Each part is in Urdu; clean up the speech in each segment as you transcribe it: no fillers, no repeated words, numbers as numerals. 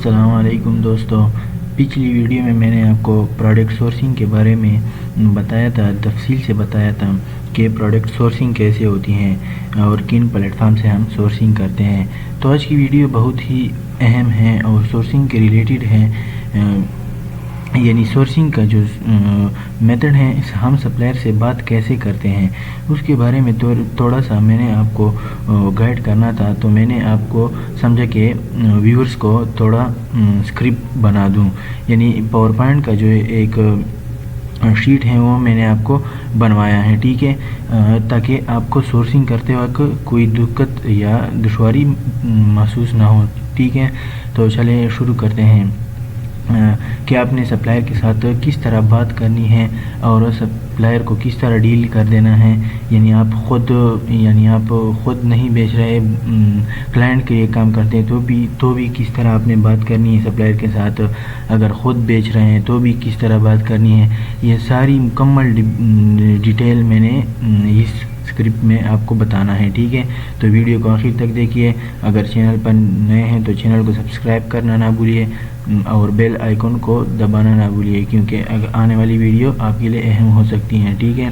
السلام علیکم دوستو، پچھلی ویڈیو میں نے آپ کو پروڈکٹ سورسنگ کے بارے میں بتایا تھا، تفصیل سے بتایا تھا کہ پروڈکٹ سورسنگ کیسے ہوتی ہیں اور کن پلیٹ فارم سے ہم سورسنگ کرتے ہیں۔ تو آج کی ویڈیو بہت ہی اہم ہے اور سورسنگ کے ریلیٹڈ ہے، یعنی سورسنگ کا جو میتھڈ ہے، ہم سپلائر سے بات کیسے کرتے ہیں اس کے بارے میں تھوڑا سا میں نے آپ کو گائیڈ کرنا تھا۔ تو میں نے آپ کو سمجھا کہ ویورز کو تھوڑا اسکرپٹ بنا دوں، یعنی پاور پوائنٹ کا جو ایک شیٹ ہے وہ میں نے آپ کو بنوایا ہے، ٹھیک ہے، تاکہ آپ کو سورسنگ کرتے وقت کوئی دقت یا دشواری محسوس نہ ہو، ٹھیک ہے۔ تو چلیں شروع کرتے ہیں کہ آپ نے سپلائر کے ساتھ کس طرح بات کرنی ہے اور سپلائر کو کس طرح ڈیل کر دینا ہے، یعنی آپ خود نہیں بیچ رہے، کلائنٹ کے لیے کام کرتے ہیں تو بھی کس طرح آپ نے بات کرنی ہے سپلائر کے ساتھ، اگر خود بیچ رہے ہیں تو بھی کس طرح بات کرنی ہے، یہ ساری مکمل ڈیٹیل میں نے اس اسکرپٹ میں آپ کو بتانا ہے، ٹھیک ہے۔ تو ویڈیو کو آخر تک دیکھیے، اگر چینل پر نئے ہیں تو چینل کو سبسکرائب کرنا نہ بھولیے اور بیل آئیکن کو دبانا نہ بھولیے، کیونکہ آنے والی ویڈیو آپ کے لیے اہم ہو سکتی ہیں، ٹھیک ہے۔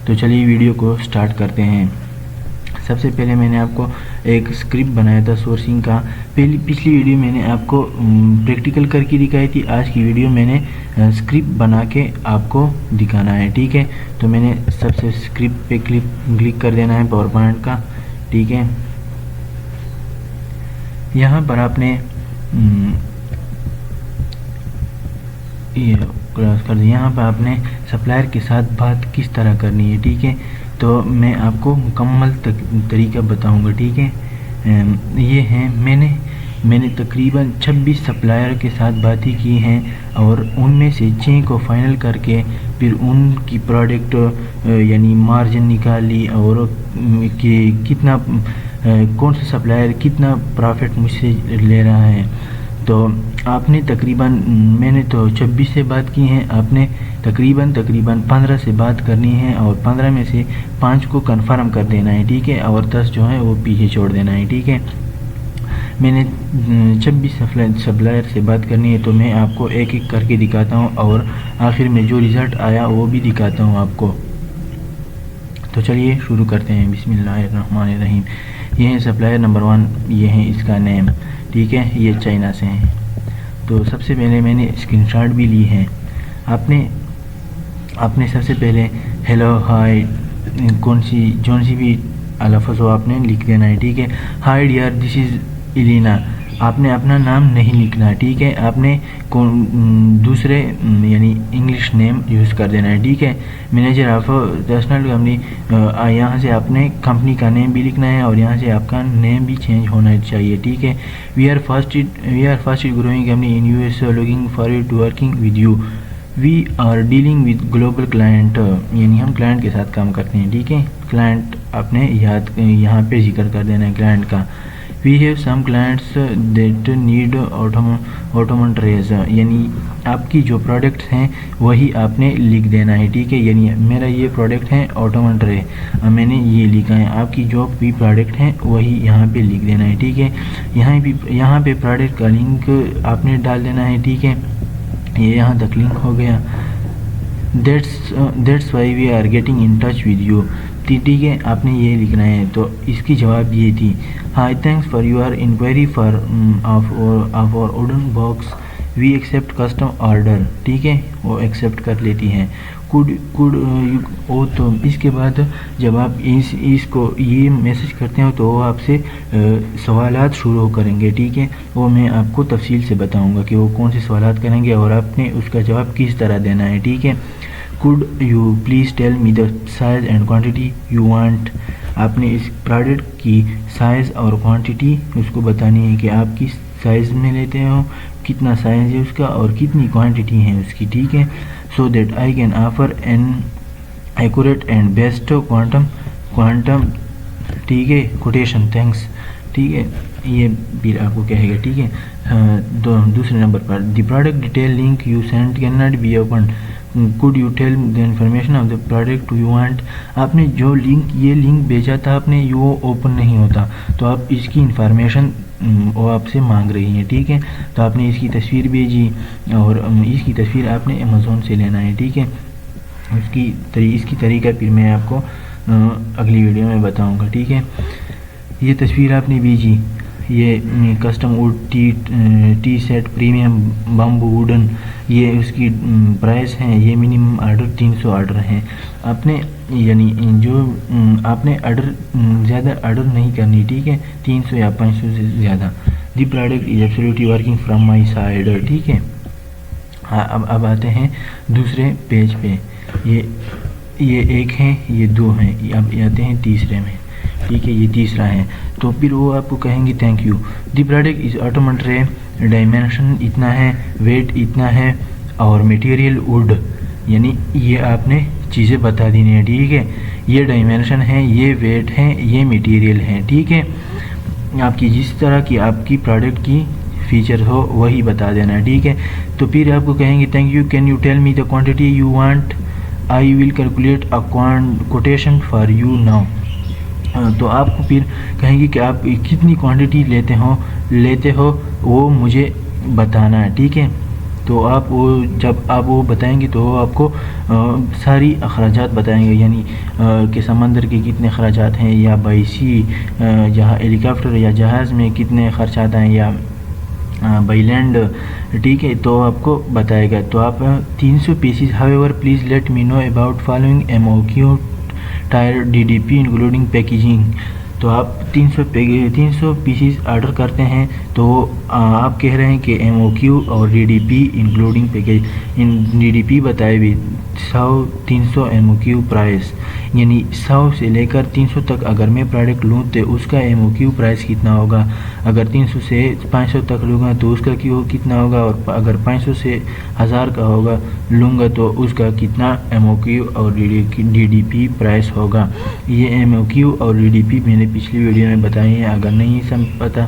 تو چلیے ویڈیو کو سٹارٹ کرتے ہیں۔ سب سے پہلے میں نے آپ کو ایک اسکرپٹ بنایا تھا سورسنگ کا، پچھلی ویڈیو میں نے آپ کو پریکٹیکل کر کے دکھائی تھی، آج کی ویڈیو میں نے اسکرپٹ بنا کے آپ کو دکھانا ہے، ٹھیک ہے۔ تو میں نے سب سے اسکرپٹ پہ کلک کر دینا ہے پاور پوائنٹ کا، ٹھیک ہے۔ یہاں پر آپ نے یہاں پر آپ نے سپلائر کے ساتھ بات کس طرح کرنی ہے، ٹھیک ہے۔ تو میں آپ کو مکمل طریقہ بتاؤں گا، ٹھیک ہے۔ یہ ہیں میں نے تقریباً 26 سپلائر کے ساتھ باتیں کی ہیں اور ان میں سے 6 کو فائنل کر کے پھر ان کی پروڈکٹ یعنی مارجن نکال لی اور کہ کتنا کون سا سپلائر کتنا پروفٹ مجھ سے لے رہا ہے۔ تو آپ نے میں نے تو 26 سے بات کی ہیں، آپ نے تقریباً 15 سے بات کرنی ہے اور 15 میں سے 5 کو کنفرم کر دینا ہے، ٹھیک ہے، اور 10 جو ہے وہ پیچھے چھوڑ دینا ہے، ٹھیک ہے۔ میں نے 26 سپلائر سے بات کرنی ہے، تو میں آپ کو ایک ایک کر کے دکھاتا ہوں اور آخر میں جو رزلٹ آیا وہ بھی دکھاتا ہوں آپ کو۔ تو چلیے شروع کرتے ہیں، بسم اللہ الرحمن الرحیم۔ یہ ہے سپلائر نمبر 1، یہ ہے اس کا نیم، ٹھیک ہے، یہ چائنا سے ہیں۔ تو سب سے پہلے میں نے اسکرین شاٹ بھی لی ہے، آپ نے سب سے پہلے ہیلو ہائی جون سی بھی لفظ ہو آپ نے لکھ دینا ہے، ٹھیک ہے۔ ہائی ڈیئر دس از ایلینا، آپ نے اپنا نام نہیں لکھنا، ٹھیک ہے، آپ نے دوسرے یعنی انگلش نیم یوز کر دینا ہے، ٹھیک ہے۔ مینیجر آف نیشنل کمپنی، یہاں سے آپ نے کمپنی کا نیم بھی لکھنا ہے اور یہاں سے آپ کا نیم بھی چینج ہونا چاہیے، ٹھیک ہے۔ We are fast growing company in US، looking forward to working with you, we are dealing with global client, یعنی ہم کلائنٹ کے ساتھ کام کرتے ہیں، ٹھیک ہے۔ کلائنٹ آپ نے یہاں پہ ذکر کر دینا ہے کلائنٹ کا۔ We have some clients that need autumn trees, یعنی آپ کی جو پروڈکٹس ہیں وہی آپ نے لکھ دینا ہے، ٹھیک ہے، یعنی میرا یہ پروڈکٹ ہے آٹومن ٹرے، میں نے یہ لکھا ہے، آپ کی جو بھی پروڈکٹ ہیں وہی یہاں پہ لکھ دینا ہے، ٹھیک ہے۔ یہاں پہ پروڈکٹ کا لنک آپ نے ڈال دینا ہے، ٹھیک ہے، یہ یہاں تک لنک ہو گیا۔ That's why we are getting in touch with you، ٹھیک ہے، آپ نے یہ لکھنا ہے۔ تو اس کی جواب یہ تھی، hi thanks for your inquiry for of اور wooden box, we accept custom order, ٹھیک ہے، وہ ایکسیپٹ کر لیتی ہیں۔ تو اس کے بعد جب آپ اس کو یہ میسج کرتے ہیں تو وہ آپ سے سوالات شروع کریں گے، ٹھیک ہے، وہ میں آپ کو تفصیل سے بتاؤں گا کہ وہ کون سے سوالات کریں گے اور آپ نے اس کا جواب کس طرح دینا ہے، ٹھیک ہے۔ Could you please tell me the size and quantity you want، آپ نے اس پروڈکٹ کی سائز اور کوانٹٹی اس کو بتانی ہے کہ آپ کس سائز میں لیتے ہو، کتنا سائز ہے اس کا اور کتنی کوانٹٹی ہے اس کی، ٹھیک ہے۔ So that I can offer an accurate and best quantum، ٹھیک ہے، quotation، thanks، ٹھیک ہے، یہ بھی آپ کو کہے گا، ٹھیک ہے۔ دوسرے نمبر پر the product detail link you send can not be open, could you tell the information of the product you want. آپ نے جو یہ لنک بھیجا تھا آپ نے وہ اوپن نہیں ہوتا تو آپ اس کی انفارمیشن وہ آپ سے مانگ رہی ہیں. ٹھیک ہے, تو آپ نے اس کی تصویر بھیجی اور اس کی تصویر آپ نے امیزون سے لینا ہے. ٹھیک ہے, اس کی طریقہ پھر میں آپ کو اگلی ویڈیو میں بتاؤں گا. ٹھیک ہے, یہ تصویر آپ نے بھیجی, یہ custom wood tea set premium bamboo wooden, یہ اس کی پرائس ہیں. یہ منیمم آرڈر 300 آرڈر ہیں. آپ نے یعنی جو آپ نے زیادہ آرڈر نہیں کرنی. ٹھیک ہے, 300 یا 500 سے زیادہ. دی product is absolutely working from my side. ٹھیک ہے, ہاں اب آتے ہیں دوسرے پیج پہ. یہ ایک ہیں, یہ دو ہیں, اب آتے ہیں تیسرے میں. ٹھیک ہے, یہ تیسرا ہے. تو پھر وہ آپ کو کہیں گے thank you. The product is آٹومیٹری, ڈائمینشن اتنا ہے, ویٹ اتنا ہے اور میٹیریل ووڈ, یعنی یہ آپ نے چیزیں بتا دینی ہیں. ٹھیک ہے, یہ ڈائمینشن ہے, یہ ویٹ ہے, یہ میٹیریل ہے. ٹھیک ہے, آپ کی جس طرح کی آپ کی پروڈکٹ کی فیچر ہو وہی بتا دینا ہے. ٹھیک ہے, تو پھر آپ کو کہیں گے thank you, can you tell me the quantity you want, I will calculate a quotation for you now. تو آپ کو پھر کہیں گے کہ آپ کتنی کوانٹٹی لیتے ہو وہ مجھے بتانا ہے. ٹھیک ہے, تو آپ جب آپ وہ بتائیں گے تو وہ آپ کو ساری اخراجات بتائیں گے, یعنی کہ سمندر کے کتنے اخراجات ہیں, یا بائی سی جہاں ہیلی کاپٹر یا جہاز میں کتنے خرچات ہیں, یا بائی لینڈ. ٹھیک ہے, تو آپ کو بتائے گا. تو آپ 300 pieces. however please let me know about following MOQ tier DDP including packaging. تو آپ 300 پیسز آرڈر کرتے ہیں تو آپ کہہ رہے ہیں کہ MOQ اور DDP انکلوڈنگ پیکیج. DDP بتائے بھی 300 MOQ پرائس, یعنی 100 سے لے کر 300 تک اگر میں پروڈکٹ لوں تو اس کا MOQ پرائس کتنا ہوگا. اگر 300 سے 500 تک لوں گا تو اس کا کتنا ہوگا, اور اگر 500 سے 1000 کا لوں گا تو اس کا کتنا MOQ اور DDP پرائس ہوگا. یہ MOQ اور DDP میں نے پچھلی ویڈیو میں بتائی ہیں. اگر نہیں سمجھ پتا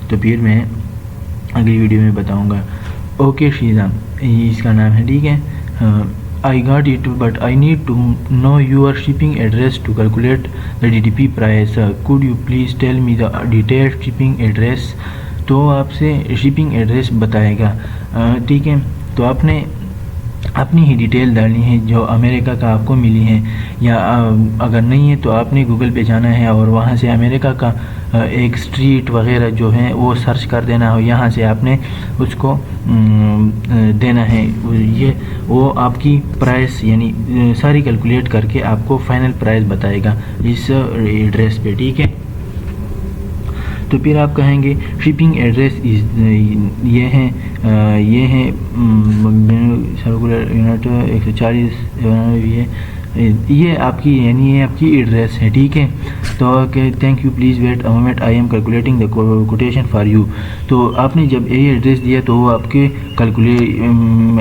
تو پھر میں اگلی ویڈیو میں بتاؤں گا. اوکے شیزا, یہ اس کا نام ہے. ٹھیک ہے, I got it but I need to know your shipping address to calculate the DDP price. Could you please tell me the detailed shipping address. تو آپ سے شپنگ ایڈریس بتائے گا. ٹھیک ہے, تو آپ نے اپنی ہی ڈیٹیل ڈالنی ہے جو امریکہ کا آپ کو ملی ہے, یا اگر نہیں ہے تو آپ نے گوگل پہ جانا ہے اور وہاں سے امریکہ کا ایک اسٹریٹ وغیرہ جو ہے وہ سرچ کر دینا ہو, یہاں سے آپ نے اس کو دینا ہے. وہ آپ کی پرائس یعنی ساری کیلکولیٹ کر کے آپ کو فائنل پرائس بتائے گا اس ایڈریس پہ. ٹھیک ہے, تو پھر آپ کہیں گے شپنگ ایڈریس یہ ہے سرکولر یونٹ 140 یہ آپ کی یعنی یہ آپ کی ایڈریس ہے. ٹھیک ہے, تو thank you please wait a moment I am calculating the quotation for you. تو آپ نے جب یہ ایڈریس دیا تو وہ آپ کے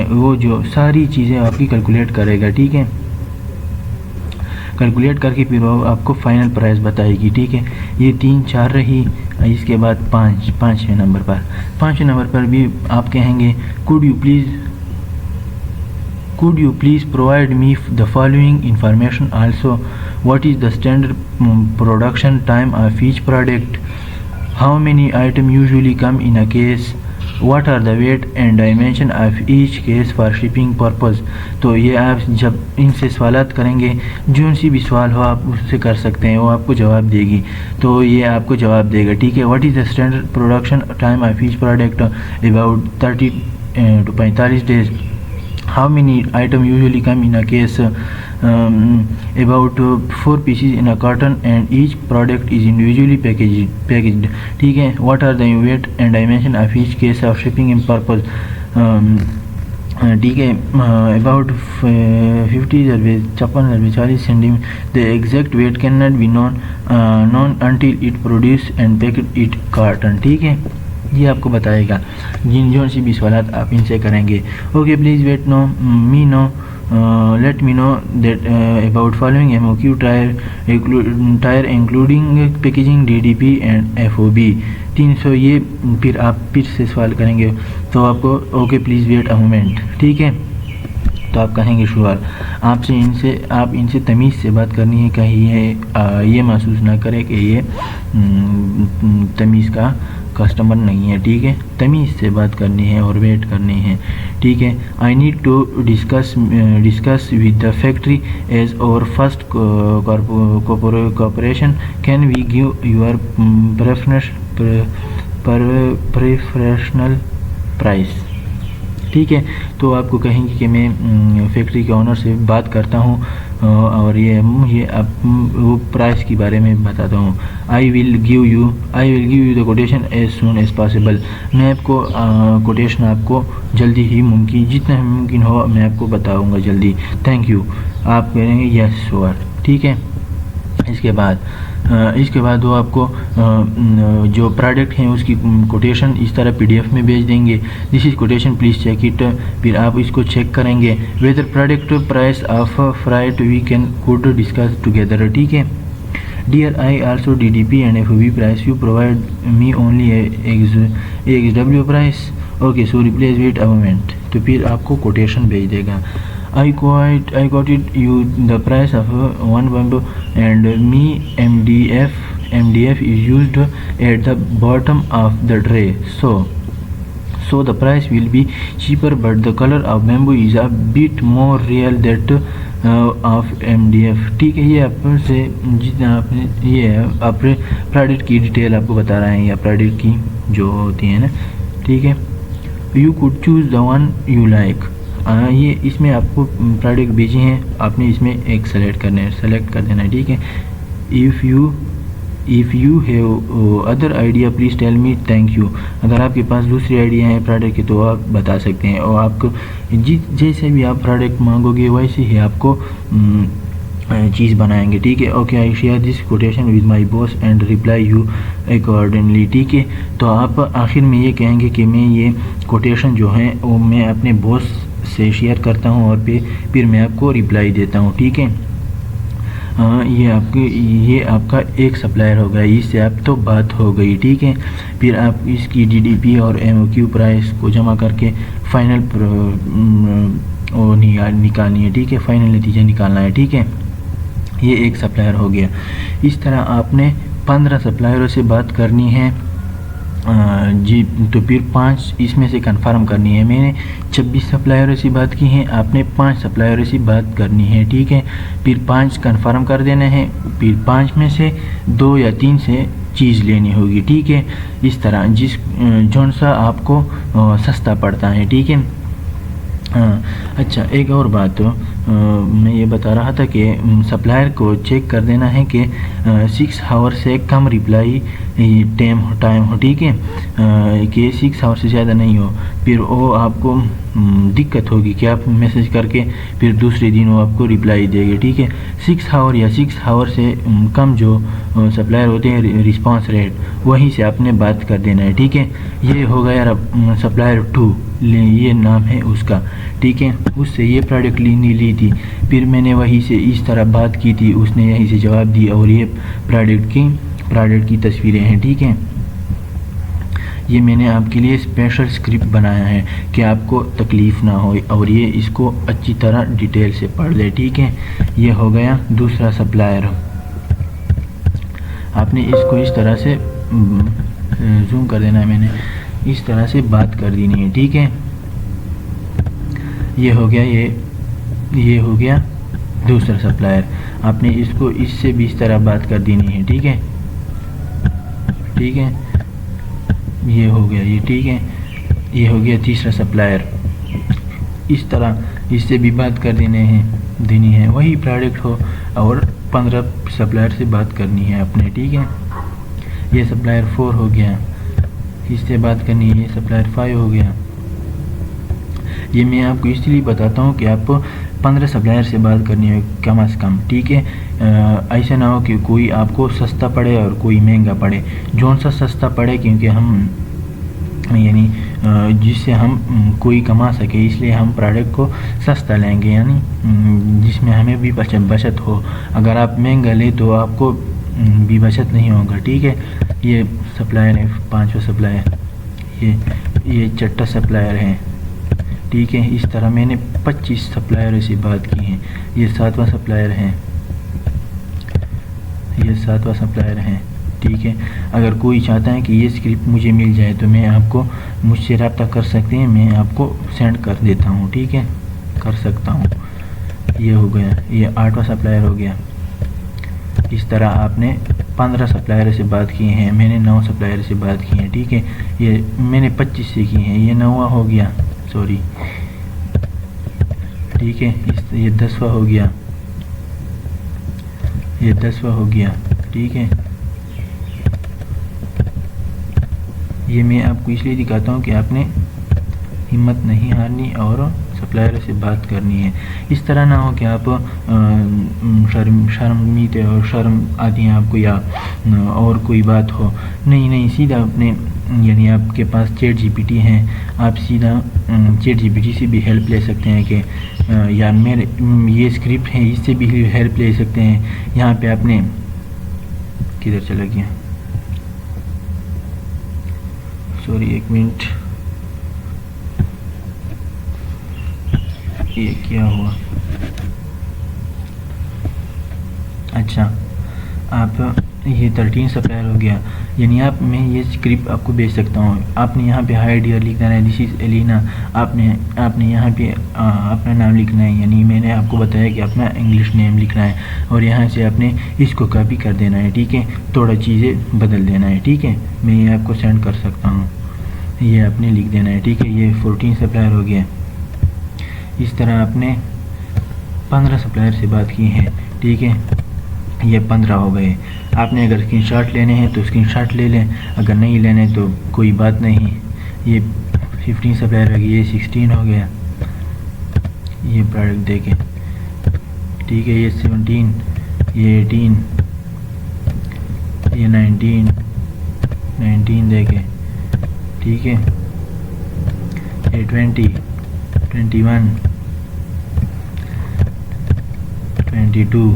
وہ جو ساری چیزیں آپ کی کیلکولیٹ کرے گا. ٹھیک ہے, کیلکولیٹ کر کے پھر وہ آپ کو فائنل پرائس بتائے گی. ٹھیک ہے, یہ 3 4 رہی. اس کے بعد 5 نمبر پر بھی آپ کہیں گے could you please provide me the following information also. What is the standard production time of each product? How many items usually come in a case? What are the weight and dimension of each case for shipping purpose. تو یہ آپ جب ان سے سوالات کریں گے, جو سی بھی سوال ہو آپ اس سے کر سکتے ہیں, وہ آپ کو جواب دے گی. تو یہ آپ کو جواب دے گا. ٹھیک ہے, what is the standard production time of each product? About 30 to 45 days. How many items usually come in a case? About 4 pieces in a carton and each product is individually packaged. ٹھیک ہے, what are the weight and dimension of each case of shipping purpose? ٹھیک ہے, about 50 cm. The exact weight cannot be known until it produced and packed it carton. ٹھیک ہے, یہ آپ کو بتائے گا جو سی بھی سوالات آپ ان سے کریں گے. Okay please wait let me know that about following MOQ tire including packaging DDP and FOB. 300 یہ پھر آپ پھر سے سوال کریں گے تو آپ کو okay please wait a moment. ٹھیک ہے, تو آپ کہیں گے شور. آپ ان سے تمیز سے بات کرنی ہے, کہیں یہ محسوس نہ کرے کہ یہ تمیز کا کسٹمر نہیں ہے, ٹھیک ہے. تمیز سے بات کرنی ہے اور ویٹ کرنی ہے, ٹھیک ہے. I need to discuss with the factory as our first cooperation, can we give your preferential price, ٹھیک ہے. تو آپ کو کہیں گے کہ میں فیکٹری کے آنر سے بات کرتا ہوں اور یہ وہ پرائز کے بارے میں بتاتا ہوں. I will give you the quotation as soon as possible, میں آپ کو کوٹیشن آپ کو جلدی ہی جتنا ممکن ہو میں آپ کو بتاؤں گا جلدی. Thank you. آپ کہیں گے یس شور, ٹھیک ہے. اس کے بعد وہ آپ کو جو پروڈکٹ ہیں اس کی کوٹیشن اس طرح PDF میں بھیج دیں گے. This is quotation please check it. پھر آپ اس کو چیک کریں گے. Whether product price of freight we could discuss together, ٹھیک ہے. Dear I also DDP and FOB price, you provide me only XW price. Okay so replace wait a moment. تو پھر آپ کو کوٹیشن بھیج دے گا. I quoted you the price of one bamboo and me MDF is used at the bottom of the tray, so the price will be cheaper, but the color of bamboo is a bit more real that of MDF, ٹھیک ہے. یہ آپ سے جتنا آپ نے یہ آپ پروڈکٹ کی ڈیٹیل آپ کو بتا رہے ہیں یا پروڈکٹ کی جو ہوتی ہیں نا, ٹھیک ہے. You could choose the one you like. یہ اس میں آپ کو پروڈکٹ بھیجے ہیں, آپ نے اس میں ایک سلیکٹ کر دینا ہے, ٹھیک ہے. if you have other idea please tell me, thank you. اگر آپ کے پاس دوسری آئیڈیا ہیں پروڈکٹ کی تو آپ بتا سکتے ہیں, اور آپ کو جیسے بھی آپ پروڈکٹ مانگو گے ویسے ہی آپ کو چیز بنائیں گے, ٹھیک ہے. Okay I share this quotation with my boss and reply you accordingly, ٹھیک ہے. تو آپ آخر میں یہ کہیں گے کہ میں یہ کوٹیشن جو ہے وہ میں اپنے باس سے شیئر کرتا ہوں اور پھر میں آپ کو ریپلائی دیتا ہوں, ٹھیک ہے. یہ آپ کا ایک سپلائر ہوگا, اس سے آپ تو بات ہو گئی, ٹھیک ہے. پھر آپ اس کی DDP اور MOQ پرائس کو جمع کر کے فائنل نکالنی ہے, ٹھیک ہے. فائنل نتیجہ نکالنا ہے, ٹھیک ہے. یہ ایک سپلائر ہو گیا. اس طرح آپ نے 15 سپلائروں سے بات کرنی ہے جی. تو پھر 5 اس میں سے کنفرم کرنی ہے. میں نے 26 سپلائروں سے بات کی ہیں, آپ نے 5 سپلائروں سے بات کرنی ہے, ٹھیک ہے. پھر 5 کنفرم کر دینا ہے, پھر 5 میں سے 2 یا 3 سے چیز لینی ہوگی, ٹھیک ہے. اس طرح جون سا آپ کو سستا پڑتا ہے, ٹھیک ہے. اچھا ایک اور بات میں یہ بتا رہا تھا کہ سپلائر کو چیک کر دینا ہے کہ 6 آور سے کم ریپلائی ٹائم ہو, ٹھیک ہے, کہ 6 آور سے زیادہ نہیں ہو. پھر وہ آپ کو دقت ہوگی کہ آپ میسج کر کے پھر دوسرے دن وہ آپ کو ریپلائی دے گے, ٹھیک ہے. 6 آور یا 6 آور سے کم جو سپلائر ہوتے ہیں رسپانس ریٹ وہیں سے آپ نے بات کر دینا ہے, ٹھیک ہے. یہ ہو گیا سپلائر 2, یہ نام ہے اس کا, ٹھیک ہے. اس سے یہ پروڈکٹ لی تھی, پھر میں نے وہیں سے اس طرح بات کی تھی, اس نے یہیں سے جواب دی, اور یہ پروڈکٹ کی تصویریں ہیں, ٹھیک ہے. یہ میں نے آپ کے لیے اسپیشل اسکرپٹ بنایا ہے کہ آپ کو تکلیف نہ ہو, اور یہ اس کو اچھی طرح ڈیٹیل سے پڑھ لے, ٹھیک ہے. یہ ہو گیا دوسرا سپلائر. آپ نے اس کو اس طرح سے زوم کر دینا ہے, میں نے اس طرح سے بات کر دینی ہے, ٹھیک ہے. یہ ہو گیا دوسرا سپلائر. آپ نے اس کو اس سے بھی اس طرح بات کر دینی ہے, ٹھیک ہے, ٹھیک ہے. یہ ہو گیا یہ, ٹھیک ہے. یہ ہو گیا تیسرا سپلائر. اس طرح اس سے بھی بات کر دینی ہے, وہی پروڈکٹ ہو, اور 15 سپلائر سے بات کرنی ہے اپنے, ٹھیک ہے. یہ سپلائر 4 ہو گیا, اس سے بات کرنی ہے. یہ سپلائر 5 ہو گیا. یہ میں آپ کو اس لیے بتاتا ہوں کہ آپ 15 سپلائر سے بات کرنی ہے کم از کم, ٹھیک ہے. ایسا نہ ہو کہ کوئی آپ کو سستا پڑے اور کوئی مہنگا پڑے. جون سا سستا پڑے کیونکہ ہم یعنی جس سے ہم کوئی کما سکے, اس لیے ہم پروڈکٹ کو سستا لیں گے, یعنی جس میں ہمیں بھی بچت ہو. اگر آپ مہنگا لیں تو آپ کو بھی بچت نہیں ہوگا, ٹھیک ہے. یہ سپلائر ہے 5واں سپلائر. یہ 6واں سپلائر ہے. ٹھیک ہے. اس طرح میں نے 25 سپلائر سے بات کی ہیں. یہ 7واں سپلائر ہیں، یہ 7واں سپلائر ہیں. ٹھیک ہے. اگر کوئی چاہتا ہے کہ یہ اسکرپٹ مجھے مل جائے تو میں آپ کو مجھ سے رابطہ کر سکتے ہیں، میں آپ کو سینڈ کر دیتا ہوں. ٹھیک ہے، کر سکتا ہوں. یہ ہو گیا، یہ 8واں سپلائر ہو گیا. اس طرح آپ نے 15 سپلائر سے بات کی ہیں، میں نے 9 سپلائر سے بات کی ہیں. ٹھیک ہے، یہ میں نے 25 سے کی ہیں، یہ 9واں ہو گیا، سوری. ٹھیک ہے، یہ 10واں ہو گیا، یہ 10واں ہو گیا. ٹھیک ہے، یہ میں آپ کو اس لیے دکھاتا ہوں کہ آپ نے ہمت نہیں ہارنی اور سپلائر سے بات کرنی ہے. اس طرح نہ ہو کہ آپ شرمیتے اور شرم آتی ہے آپ کو یا اور کوئی بات ہو. نہیں، سیدھا اپنے یعنی آپ کے پاس چیٹ جی پی ٹی ہیں، آپ سیدھا چیٹ جی پی ٹی سے بھی ہیلپ لے سکتے ہیں کہ یا میرے یہ اسکرپٹ ہیں اس سے بھی ہیلپ لے سکتے ہیں. یہاں پہ آپ نے کدھر چلا گیا، سوری ایک منٹ، یہ کیا ہوا. اچھا، آپ یہ 13 سپلائر ہو گیا. یعنی آپ میں یہ اسکرپٹ آپ کو بھیج سکتا ہوں. آپ نے یہاں پہ ہائی ڈیئر لکھنا ہے، دس از ایلینا. آپ نے یہاں پہ اپنا نام لکھنا ہے، یعنی میں نے آپ کو بتایا کہ اپنا انگلش نیم لکھنا ہے اور یہاں سے آپ نے اس کو کاپی کر دینا ہے. ٹھیک ہے، تھوڑا چیزیں بدل دینا ہے. ٹھیک ہے، میں یہ آپ کو سینڈ کر سکتا ہوں، یہ آپ نے لکھ دینا ہے. ٹھیک ہے، یہ 14 سپلائر ہو گیا. اس طرح آپ نے 15 سپلائر سے بات کی ہے. ٹھیک ہے، یہ 15 ہو گئے. آپ نے اگر اسکرین شاٹ لینے ہیں تو اسکرین شاٹ لے لیں، اگر نہیں لینے تو کوئی بات نہیں. یہ 15 سپلائر ہو گیا، یہ 16 ہو گیا. یہ پروڈکٹ دیکھیں. ٹھیک ہے، یہ 17، یہ 18، یہ 19 دیکھیں. ٹھیک ہے، یہ 20، 21، 22.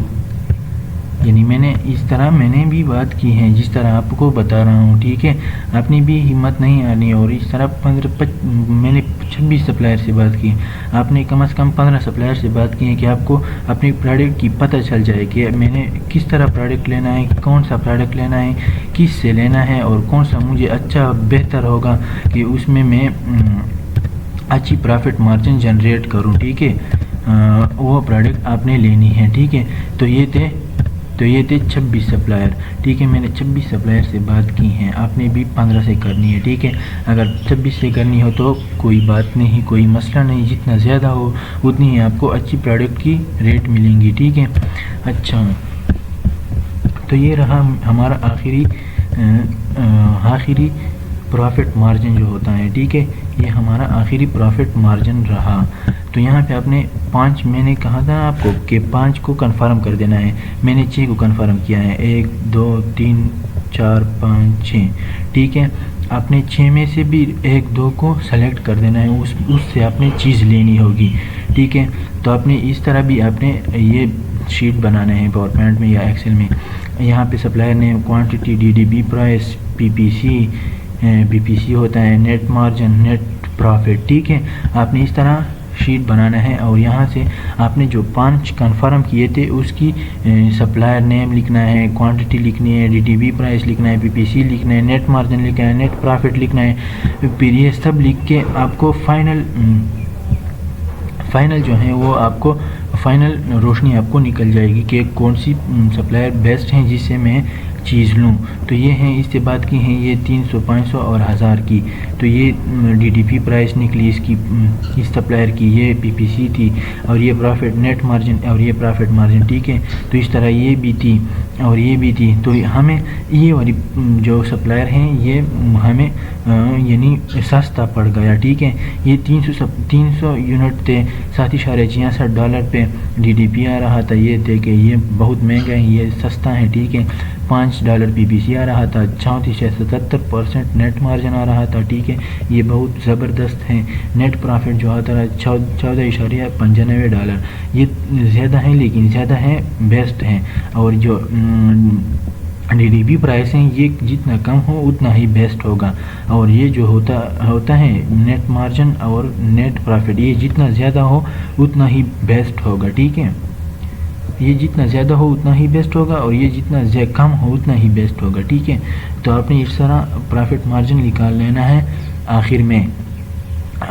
یعنی میں نے اس طرح میں نے بھی بات کی ہے جس طرح آپ کو بتا رہا ہوں. ٹھیک ہے، آپ نے بھی ہمت نہیں آنی. اور اس طرح میں نے 26 سپلائر سے بات کی. آپ نے کم از کم 15 سپلائر سے بات کی ہے کہ آپ کو اپنی پروڈکٹ کی پتہ چل جائے کہ میں نے کس طرح پروڈکٹ لینا ہے، کون سا پروڈکٹ لینا ہے، کس سے لینا ہے اور کون سا مجھے اچھا بہتر ہوگا کہ اس میں اچھی پرافٹ مارجن جنریٹ کروں. ٹھیک ہے، وہ پروڈکٹ آپ نے لینی ہے. ٹھیک ہے، تو یہ تھے 26 سپلائر. ٹھیک ہے، میں نے 26 سپلائر سے بات کی ہیں، آپ نے بھی 15 سے کرنی ہے. ٹھیک ہے، اگر 26 سے کرنی ہو تو کوئی بات نہیں، کوئی مسئلہ نہیں. جتنا زیادہ ہو اتنی ہی آپ کو اچھی پروڈکٹ کی ریٹ ملیں گی. ٹھیک ہے. اچھا، تو یہ رہا ہمارا آخری پرافٹ مارجن جو ہوتا ہے. ٹھیک ہے، یہ ہمارا آخری پرافٹ مارجن رہا. تو یہاں پہ آپ نے 5، میں نے کہا تھا آپ کو کہ 5 کو کنفرم کر دینا ہے. میں نے 6 کو کنفرم کیا ہے، 1 2 3 4 5 6. ٹھیک ہے، آپ نے 6 میں سے بھی 1 2 کو سلیکٹ کر دینا ہے، اس سے آپ نے چیز لینی ہوگی. ٹھیک ہے، تو آپ نے اس طرح بھی آپ نے یہ شیٹ بنانا ہے پاور پوائنٹ میں یا ایکسل میں. یہاں پہ supplier name, quantity, D D B price, P P C ہوتا ہے نیٹ مارجن، نیٹ پرافٹ. ٹھیک ہے، آپ نے اس طرح شیٹ بنانا ہے اور یہاں سے آپ نے جو 5 کنفرم کیے تھے اس کی سپلائر نیم لکھنا ہے، کوانٹٹی لکھنی ہے، ڈی ٹی بی پرائس لکھنا ہے، پی پی سی لکھنا ہے، نیٹ مارجن لکھنا ہے، نیٹ پرافٹ لکھنا ہے. پھر یہ سب لکھ کے آپ کو فائنل جو ہیں وہ آپ کو فائنل روشنی آپ کو نکل جائے گی کہ کون سی سپلائر بیسٹ ہیں جس سے میں چیز لوں. تو یہ ہیں، اس سے بات کی ہیں یہ 300 500 اور 1000 کی. تو یہ ڈی ڈی پی پرائس نکلی اس سپلائر کی، یہ پی پی سی تھی اور یہ پرافٹ نیٹ مارجن اور یہ پرافٹ مارجن. ٹھیک ہے، تو اس طرح یہ بھی تھی اور یہ بھی تھی. تو ہمیں یہ والی جو سپلائر ہیں یہ ہمیں یعنی سستا پڑ گیا. ٹھیک ہے، یہ 300 یونٹ تھے، $7.66 پہ ڈی ڈی پی آ رہا تھا. یہ تھے کہ یہ بہت مہنگا ہے، یہ سستا ہے. ٹھیک ہے، $5 پی پی سی آ رہا تھا، 34.77% نیٹ مارجن آ رہا تھا. ٹھیک ہے، یہ بہت زبردست ہے. نیٹ پرافٹ جو آتا ہے $14.95. یہ زیادہ ہیں لیکن زیادہ ہیں، بیسٹ ہیں. اور جو DDP پرائس ہیں یہ جتنا کم ہو اتنا ہی بیسٹ ہوگا، اور یہ جو ہوتا ہے نیٹ مارجن اور نیٹ پروفٹ، یہ جتنا زیادہ ہو اتنا ہی بیسٹ ہوگا، ٹھیک ہے، یہ جتنا زیادہ ہو اتنا ہی بیسٹ ہوگا، اور یہ جتنا کم ہو اتنا ہی بیسٹ ہوگا، ٹھیک ہے۔ تو آپ نے اس طرح پروفٹ مارجن نکال لینا ہے۔ آخر میں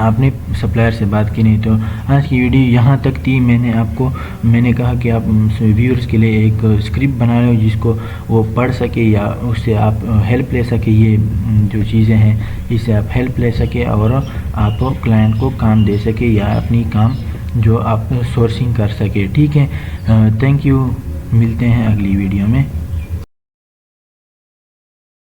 آپ نے سپلائر سے بات کی نہیں، تو آج کی ویڈیو یہاں تک تھی۔ میں نے کہا کہ آپ ویورز کے لیے ایک اسکرپٹ بنا لو جس کو وہ پڑھ سکے یا اس سے آپ ہیلپ لے سکے، یہ جو چیزیں ہیں اس سے آپ ہیلپ لے سکے اور آپ کلائنٹ کو کام دے سکے یا اپنی کام جو آپ سورسنگ کر سکے، ٹھیک ہے۔ تھینک یو، ملتے ہیں اگلی ویڈیو میں۔